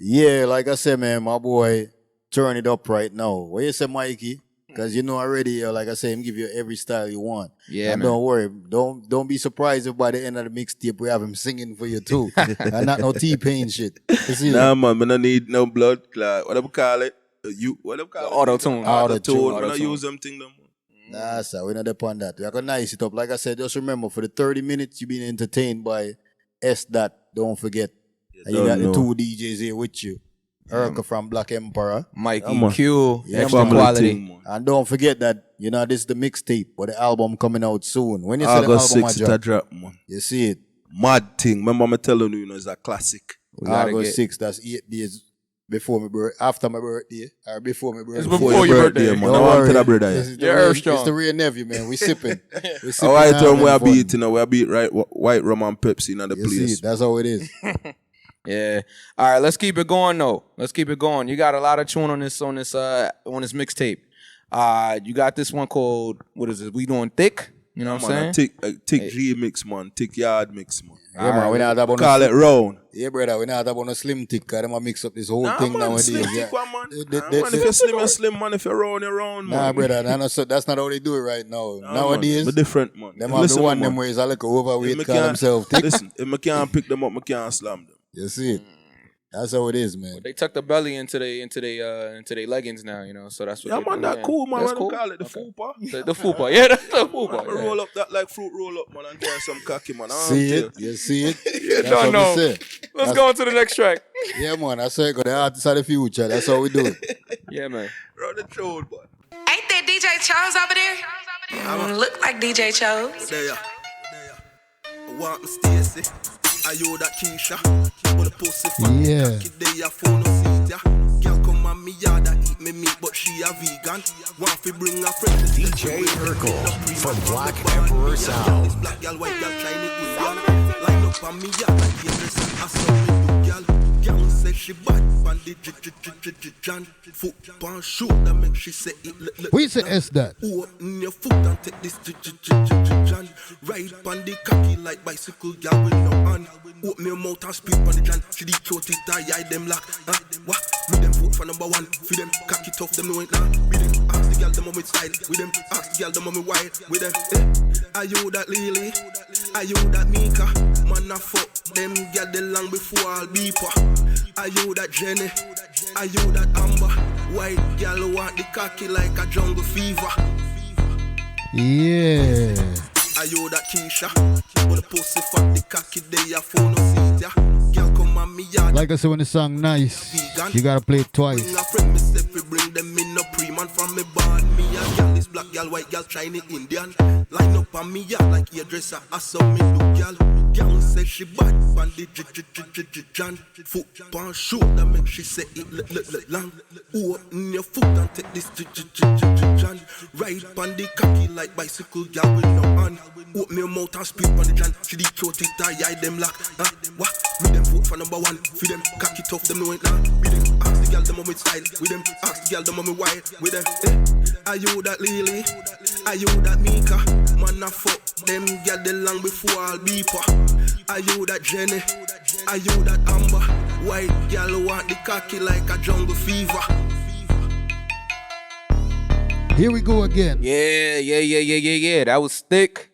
Yeah, like I said, man, my boy, turn it up right now. What you say, Mikey? Because you know already, like I say, him give you every style you want. Yeah, and man. don't worry, don't be surprised if by the end of the mixtape we have him singing for you too. And not no T-Pain shit. You see Nah, that? man, I don't need no blood clot. What do we call it? What do we call it? Auto-tune. Auto-tune. I Auto-tune. don't use them thing no more. Nah, sir, we're not upon that. We are going to nice it up. Like I said, just remember, for the 30 minutes you've been entertained by S. Dot, don't forget. And you got the two DJs here with you. Urka from Black Emperor. Mikey Q, Yeah, extra man. quality. And don't forget that, this is the mixtape, but the album coming out soon. When you say the August album 6th, it drop, man. you see it. Mad thing. Remember me telling you, it's a classic. August 6th, that's 8 days before my birthday, after my birthday, or before my birthday. It's before your birthday, man. I want to the brother. This is the You're real, strong. it's the real nephew, man. We sipping. We sipping. All right, having we are fun. beating. We are beat right white rum and Pepsi in the You see place. it. That's how it is. Yeah. All right, let's keep it going though. Let's keep it going. You got a lot of tune on this mixtape. You got this one called, what is it? We Doing Thick. You know what I'm saying? Tick G mix, man. Tick yard mix, man. Yeah, man, we not about Call it round. Yeah, brother, we not about no slim tick, because them a mix up this whole thing man, nowadays. slim Yeah. tick one, man. The- Man, if you're slim, you're slim, man. If you're round, man. Nah, brother, that's not how they do it right now. Nowadays, But different, man. them have the one them where is a little overweight, call themselves thick. Listen, if I can't pick them up, I can't slam them. You see it. That's how it is, man. They tuck the belly into they leggings now, so that's what. Yeah, they man, do, that cool, man. That's What cool. do you call it? The Okay. fupa? The fupa, yeah, that's the fupa. I roll up that like fruit roll up, man, and get some cocky, man. See it? You see it? That's don't what know. we say. Let's go on to the next track. Yeah, man. That's how it go. The artists of the future. That's how we do it. Yeah, man. Roll the throat, boy. Ain't that DJ Chose over there? Look like DJ Chose. There ya. I want me Stacy. I you that Keisha. But the pussy fuck Yeah. cocky day a phone no seat ya. Girl come on me yard a eat me meat, but she a vegan. Want fi bring a friend. DJ Urkel from Black Emperor Sound. This black girl, white girl, Chinese Indian. Line up on me yard like the dress I saw me do girl. Girl say she bad, pan the jan. Foot pan shoulder make she say it look. We say S that. Open your foot and take this jan. Ride on the cocky like bicycle girl with no hand. Open your mouth and spit on the jan. She the throat it die them lock. What? With them vote for number one. For them cocky tough them know it now. With them ask the girl them on style. With them ask the girl them on wide. With them are you that Lily? Are you that Mika? Man a fuck them girl the long before I'll beeper. Are you that Jenny? Are you that Amber? White girl want the cocky like a jungle fever. Yeah. Are you that Keisha? But the pussy fuck the cocky day a phone no seat ya. Girl come on me yard. Like I said, when the song nice, you gotta play it Bring twice. a friend, me say fi bring them in no pre-man from me born. Me a girl, this black girl, white girl, Chinese Indian. Line up on me yard like hairdresser, I saw me do girl. Girl say she bad, pan the jan. Foot pan shoulder make she say it look long. Open your foot and take this jan. Ride pan the cocky like bicycle girl with no hand. Open your mouth and spit on the jan. She the throat it die them lock. What? With them vote for number one. For them cocky tough them know it now. With them ask the girl them on with style. With them ask the girl them on me wide. With them are you that Lily? Are you that Mika? Man a fuck them girl the long before I'll beeper. Are you that Jenny? Are you that Amber? White girl want the cocky like a jungle fever. Here we go again. Yeah. That was thick.